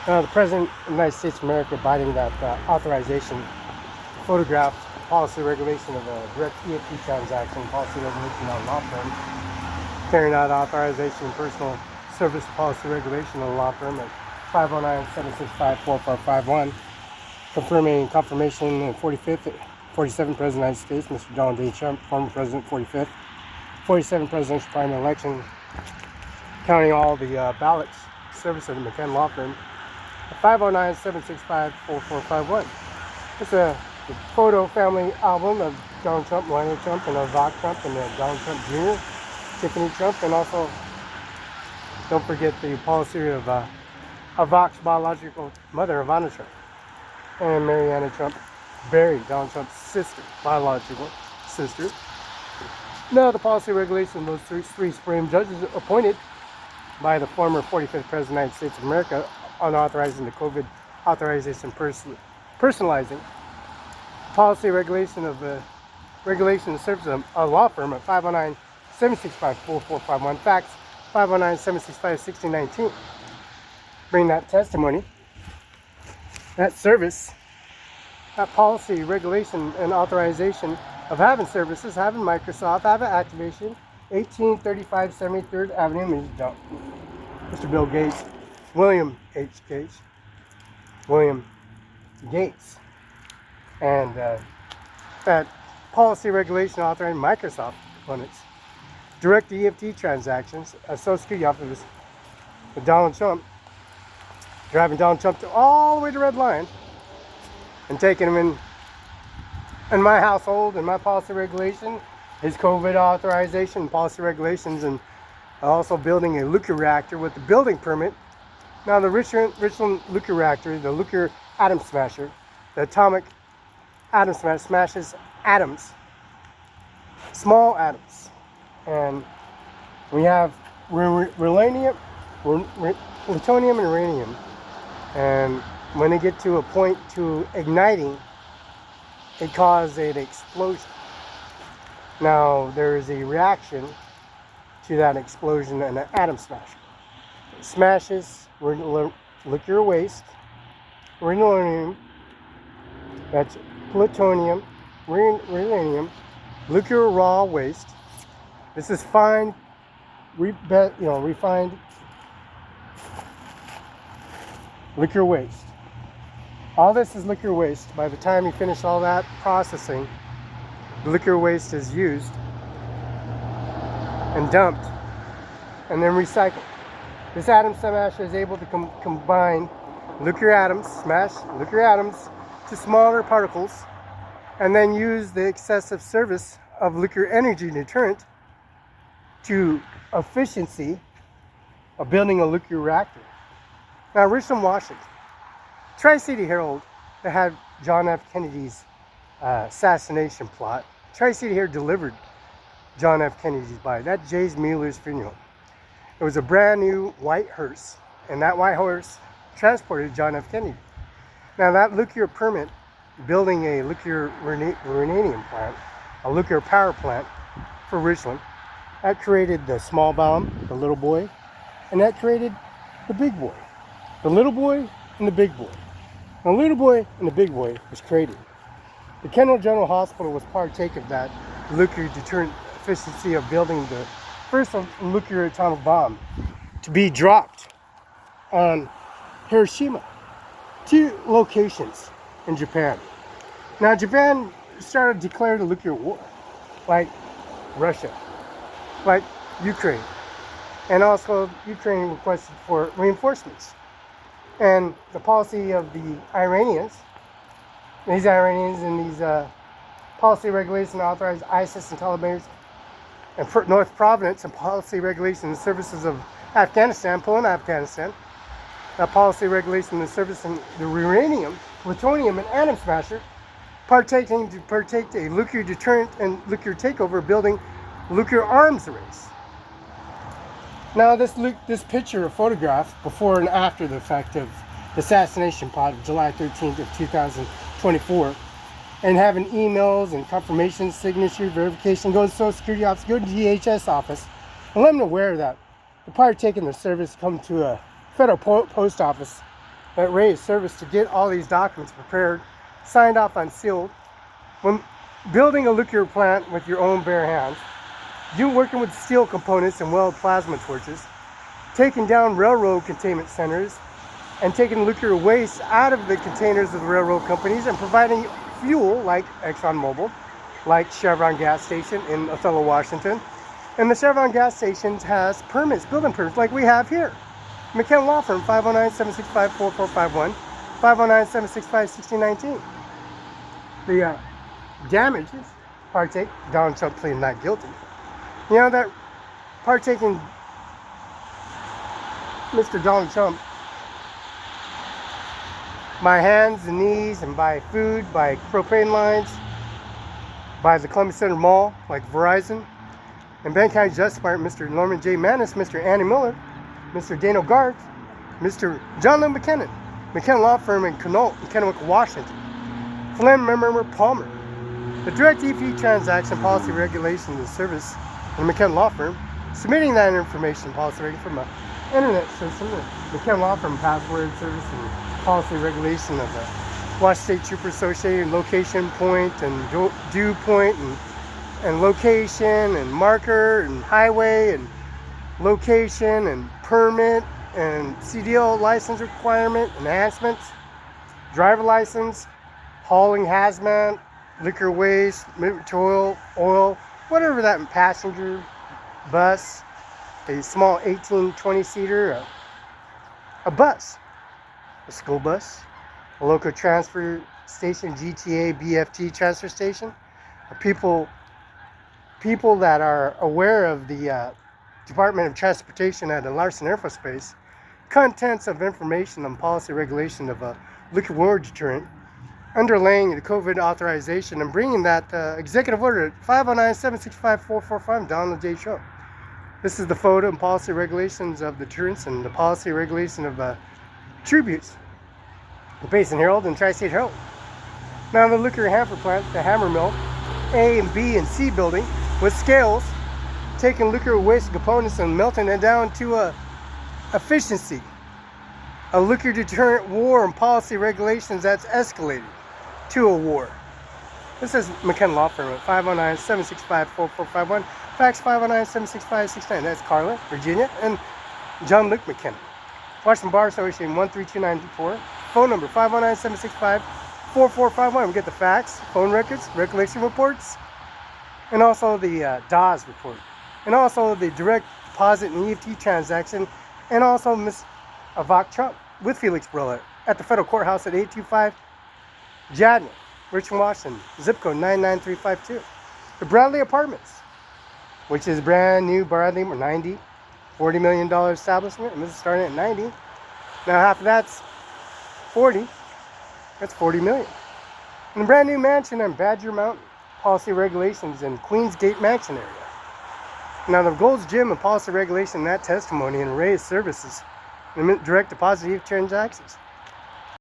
The President of the United States of America abiding that authorization, photograph, policy regulation of a direct EFT transaction, policy regulation on law firm, carrying out authorization and personal service policy regulation on a law firm at 509-765-4451, confirming confirmation in 45th, 47th President of the United States, Mr. Donald J. Trump, former President, 45th, 47th presidential primary election, counting all the ballots, service of the McKen Law Firm, 509-765-4451. It's a photo family album of Donald Trump, Melania Trump, and Ivanka Trump, and Donald Trump Jr., Tiffany Trump, and also don't forget the policy of Ivanka's biological mother, Ivanka Trump, and Mariana Trump, Barry, Donald Trump's sister, biological sister. Now, the policy regulation of those three Supreme judges appointed by the former 45th President of the United States of America on authorizing the COVID authorization personalizing policy regulation of the regulation of service of a law firm at 509-765-4451, fax 509-765-1619. Bring that testimony, that service, that policy regulation and authorization of having services, having Microsoft, having activation, 1835 73rd Avenue, Mr. Bill Gates, William H. Gates, William Gates, and that policy regulation authorizing Microsoft components, direct EFT transactions, a Social Security office with Donald Trump, driving Donald Trump all the way to Red Line and taking him in my household and my policy regulation, his COVID authorization and policy regulations, and also building a nuclear reactor with the building permit. Now the Richland nuclear reactor, the nuclear atom smasher, the atomic atom smasher smashes atoms, small atoms, and we have plutonium and uranium, and when they get to a point to igniting, it causes an explosion. Now there is a reaction to that explosion and an atom smasher. It smashes nuclear waste, uranium, that's plutonium, uranium, nuclear raw waste. This is fine, refined liquor waste. All this is liquor waste. By the time you finish all that processing, the liquor waste is used and dumped and then recycled. This atom smasher is able to combine nuclear atoms, smash nuclear atoms to smaller particles, and then use the excessive service of nuclear energy deterrent to efficiency of building a nuclear reactor. Now, Richland, Washington, Tri-City Herald, that had John F. Kennedy's assassination plot. Tri-City Herald delivered John F. Kennedy's body. That's Jay's Mueller's funeral. It was a brand new white hearse, and that white hearse transported John F. Kennedy. Now, that nuclear permit, building a nuclear uranium plant, a nuclear power plant for Richland, that created the small bomb, the little boy, and that created the big boy. The little boy and the big boy. The little boy and the big boy was created. The Kendall General Hospital was partake of that nuclear deterrent efficiency of building the first nuclear atomic bomb to be dropped on Hiroshima. 2 locations in Japan. Now, Japan started to declare the nuclear war, like Russia, like Ukraine, and also Ukraine requested for reinforcements. And the policy of the Iranians, these policy regulation authorized ISIS and Taliban and North Providence, and policy regulation and services of Afghanistan, pulling Afghanistan. That policy regulation and service in the uranium, plutonium, and atom smasher, partake a nuclear deterrent and nuclear takeover, building nuclear arms race. Now, this picture or photograph before and after the fact of the assassination plot of July 13th of 2024, and having emails and confirmation, signature, verification, go to Social Security office, go to DHS office, and let them aware that the party taking their service come to a federal post office that raised service to get all these documents prepared, signed off on sealed. When building a nuclear plant with your own bare hands, you working with steel components and weld plasma torches, taking down railroad containment centers, and taking nuclear waste out of the containers of the railroad companies and providing fuel like ExxonMobil, like Chevron gas station in Othello, Washington. And the Chevron gas stations has permits, building permits like we have here. McKenna Law Firm, 509-765-4451, 509-765-1619. The damages partake, Donald Trump pleaded not guilty. You know that partaking Mr. Donald Trump by hands and knees and by food, by propane lines, by the Columbus Center Mall, like Verizon, and Benton County Justice Department, Mr. Norman J. Manis, Mr. Annie Miller, Mr. Daniel Garth, Mr. John Lou McKinnon, McKenna Law Firm in Knoll, Kennewick, Washington, Flynn Member Palmer, the direct EP transaction policy regulation and service in the McKenna Law Firm, submitting that information policy regulation from an internet system, the McKenna Law Firm password service and policy regulation of the Washington State Trooper Association, location point and due point and location and marker and highway and location and permit and CDL license requirement, enhancements, driver license, hauling hazmat, liquor waste, oil, whatever that, passenger, bus, a small 18-20 seater, a bus, a school bus, a local transfer station, GTA, BFT transfer station, people that are aware of the Department of Transportation at the Larson Air Force Base, contents of information on policy regulation of a liquor war deterrent, underlaying the COVID authorization and bringing that executive order at 509-765-4445 Donald J. Show. This is the photo and policy regulations of deterrence and the policy regulation of tributes. The Basin Herald and Tri-State Herald. Now the liquor hamper plant, the hammer mill, A and B and C building with scales, taking liquor waste components and melting it down to efficiency. A liquor deterrent war and policy regulations that's escalated to a war. This is McKenna Law Firm at 509-765-4451, fax 509-765-69. That's Carla, Virginia, and John Luke McKenna. Washington Bar Association 13294. Phone number 509-765-4451. We get the fax, phone records, recollection reports, and also the DAWS report, and also the direct deposit and EFT transaction, and also Miss Ivanka Trump with Felix Barela at the federal courthouse at 825 Jadney, Richmond, Washington, zip code 99352. The Bradley Apartments, which is brand new Bradley, $40 million establishment, and this is starting at 90. Now half of that's 40. That's 40 million. And the brand new mansion on Badger Mountain, policy regulations in Queensgate Mansion area. Now the Gold's Gym and policy regulation in that testimony and raised services and direct deposit transactions.